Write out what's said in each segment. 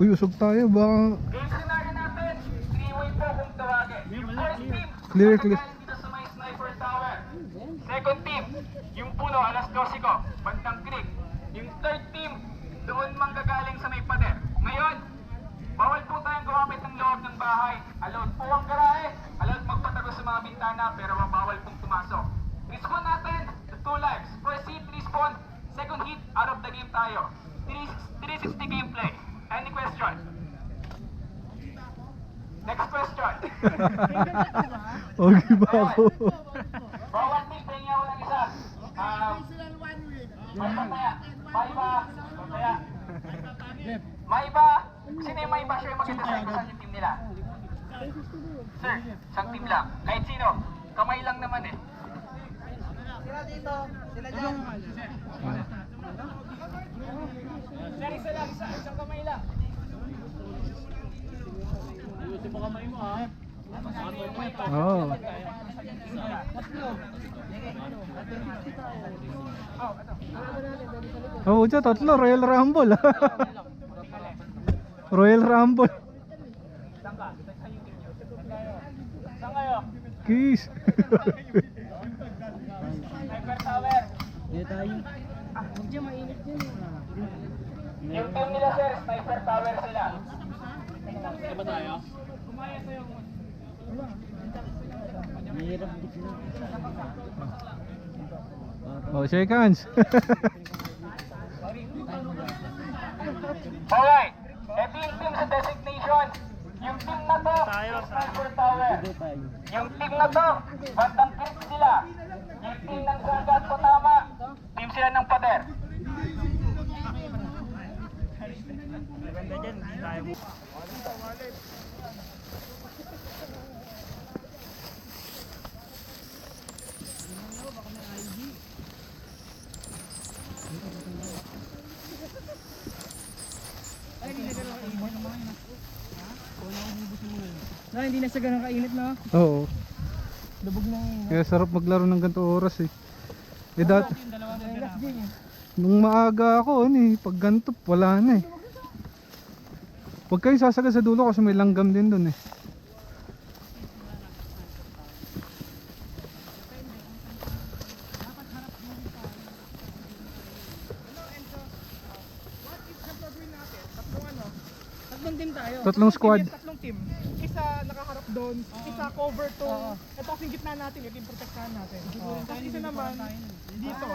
Uy, usog tayo ba? Game scenario natin, 3-way po kung tawagin. Yung first team, Clear, clear. dito sa may sniper tower. Second team, yung puno, alas 12 ko, bandang creek. Yung third team, doon manggagaling sa may pader. Ngayon, bawal po tayong gumamit ng loob ng bahay. Allowed po ang garahe, allowed magpatago sa mga bintana, pero bawal pong pumasok. Respawn natin, the 2 lives. First hit, respawn. Second hit, out of the game tayo. 360 gameplay. Any question? Next question. Okay ba ako? Bawat team, pahinga ko ng isa. May pataya. May iba. Pataya. May iba. Sino yung may iba? Siya yung maganda sa isang team nila. Sir, isang team lang. Kahit sino. Kamay lang naman eh. Sila dito, sila dyan. Sir, isa lang. Isang kamay lang. Ayusin mo kamay mo ha. Oo. Oo, dyan, tatlo. Royal Rumble. Royal Rumble. Saan ka? Saan kayo? Kiss. Sniper tower. Dito tayo. Huwag dyan, mainit dyan. Yung team nila sir, sniper tower sila. Diba tayo? Mahirap dito na. Oh, shake hands. Alright, ito yung team sa designation. Yung team na to, sniper tower. Dito tayo. Yung team na to, bandang creek sila. Yung team ng Sagat po tama. Team sila ng pader. Maganda dyan, hindi tayo. Na, hindi na siya ganun kainit na. Oo. Lubog na ngayon. Kaya sarap maglaro ng ganito oras eh. Eh Last game eh. nung maaga ako, pag ganito, wala na eh. Huwag kayo sasagad sa dulo kasi may langgam din dun eh. Tatlong team tayo. Tatlong squad. Tatlong team. Isa nakaharap doon, isa cover to. Ito yung gitna natin, ito yung protektahan natin. Tapos isa naman dito.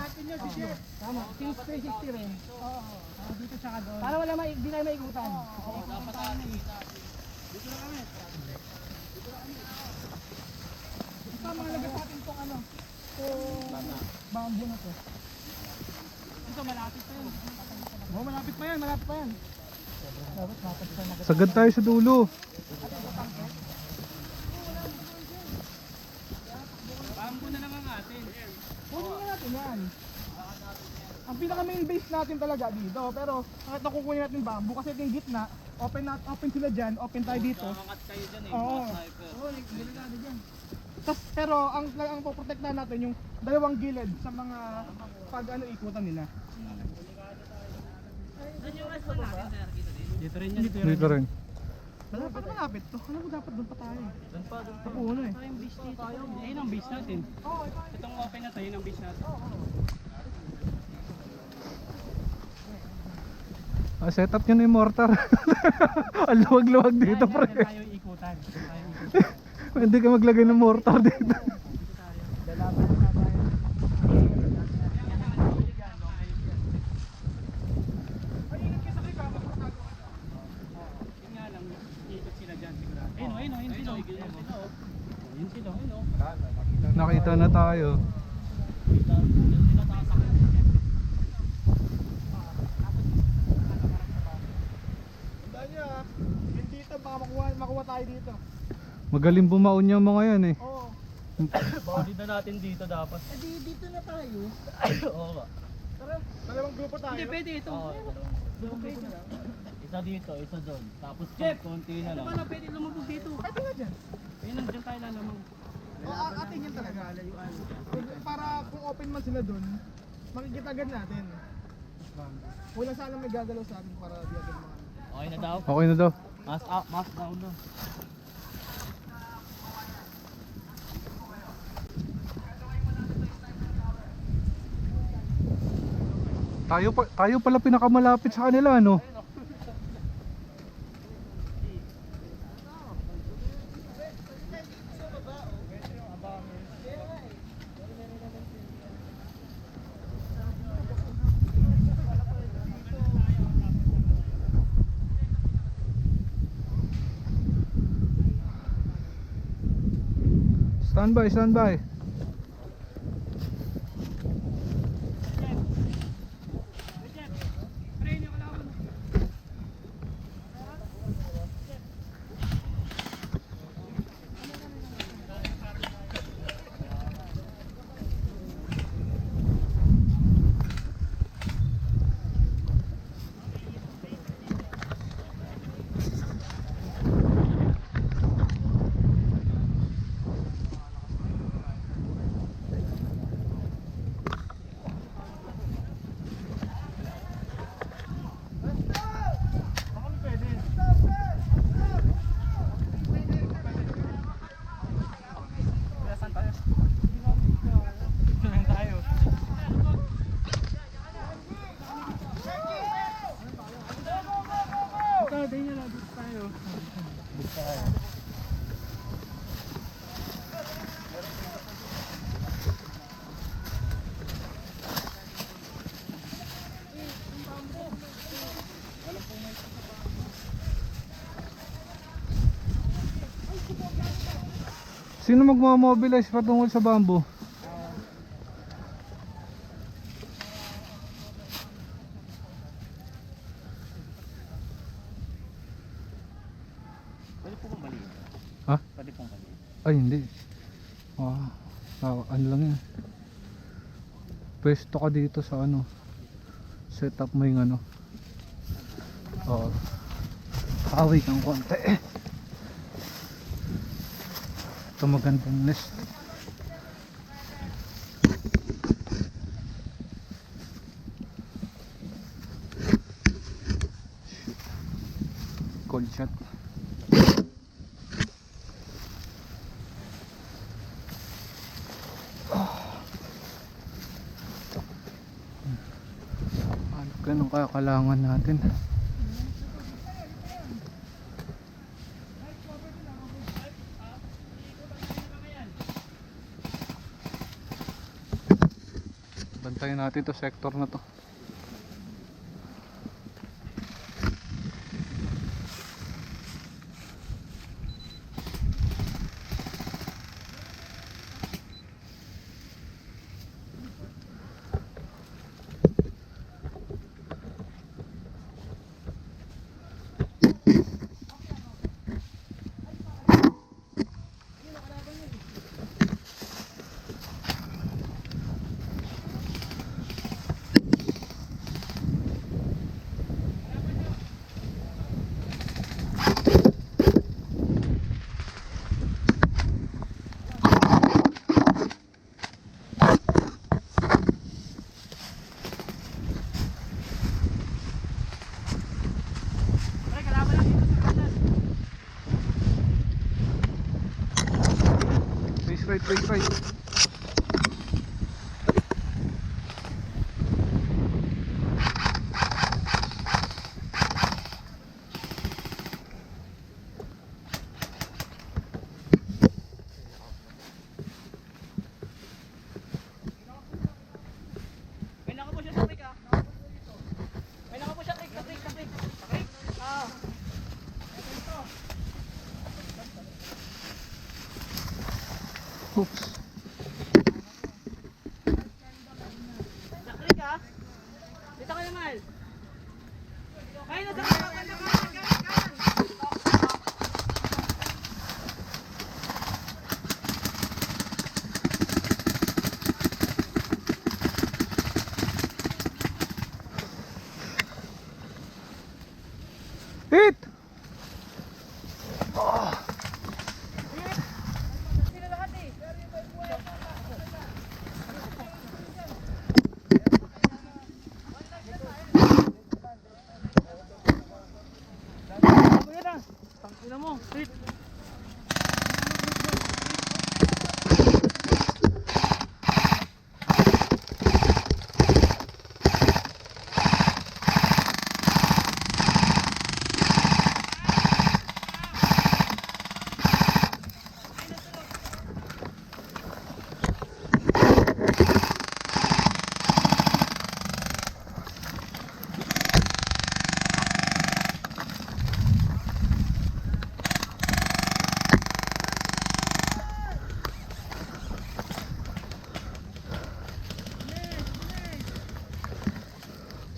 Tama, team 360 rin. Dito tsaka doon. Para wala di tayo maikutan. Tama lagay sa atin itong ano, bamboo na to. Ito malapit pa yan. Oh, malapit pa yan, malapit pa yan. Sagad tayo sa dulo. Kunin nga natin yan. Ang pinaka main base natin talaga dito, pero kahit nakukunin natin bamboo kasi ito yung gitna, open sila dyan, open tayo dito. Angat kayo dyan eh, oo. Oo, delikado dyan. Pero ang poprotektahan natin yung dalawang gilid sa mga pag ikutan nila. Dito rin yan. Dito rin. Malapit to. Alam mo dapat doon pa tayo. Doon pa. Sa puno eh. Yung base dito. Ayun ang base natin. Itong open na to, yun ang base natin. Set up nyo na yung mortar. Ang luwag-luwag dito pre. Tayo ikutan. Hindi ka maglagay ng mortar dito. Nakita na tayo. Danya, yung dito baka makuha tayo dito. Magaling bumaon yung mga yan eh. Oo. Bawalin na natin dito dapat. Eh di dito na tayo. Oo nga. Tara, dalawang grupo tayo. Hindi, pwede ito. Oo, Dalawang pwede. isa dito, isa doon. Tapos Jeff, konti na Ano lang. ba na pwede lumubog dito? Pwede nga dyan. Ayun, nandiyan tayo lalamang. Atin yan talaga. Para kung open man sila dun, makikita agad natin. Wala sana may gagalaw sa atin para di agad mga. Okay na daw? Okay na daw. Mask up, mask down daw. Tayo pala pinakamalapit sa kanila, no? Standby, standby. Sino magmamobilize patungkol sa bamboo? Pwede po kong baliin. Ha? Pwede pong baliin. Ay, hindi. Ano lang yan. Pwesto ka dito sa ano. Set up mo yung ano. Oo. Hawi kang konti. Ito magandang nest. Cold shot. Ano ganun kaya kailangan natin? Bantayan natin to sector na to. Face right. May naka po siya sa trick ah. May naka po siya trick, sa trick. Ah. Oops.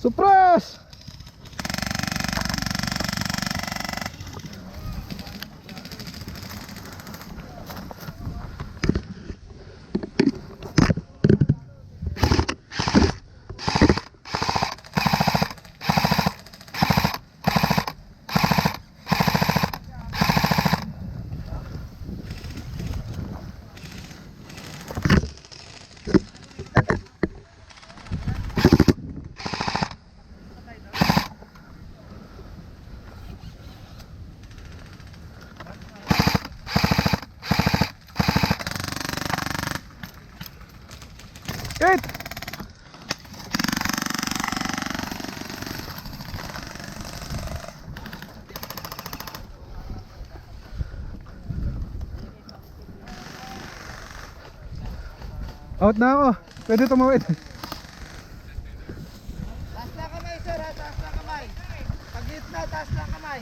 Supras! Hit! Out na ako. Pwede tumawid. Taas na kamay, sir, ha? Taas na kamay. Pag gitna, taas na kamay.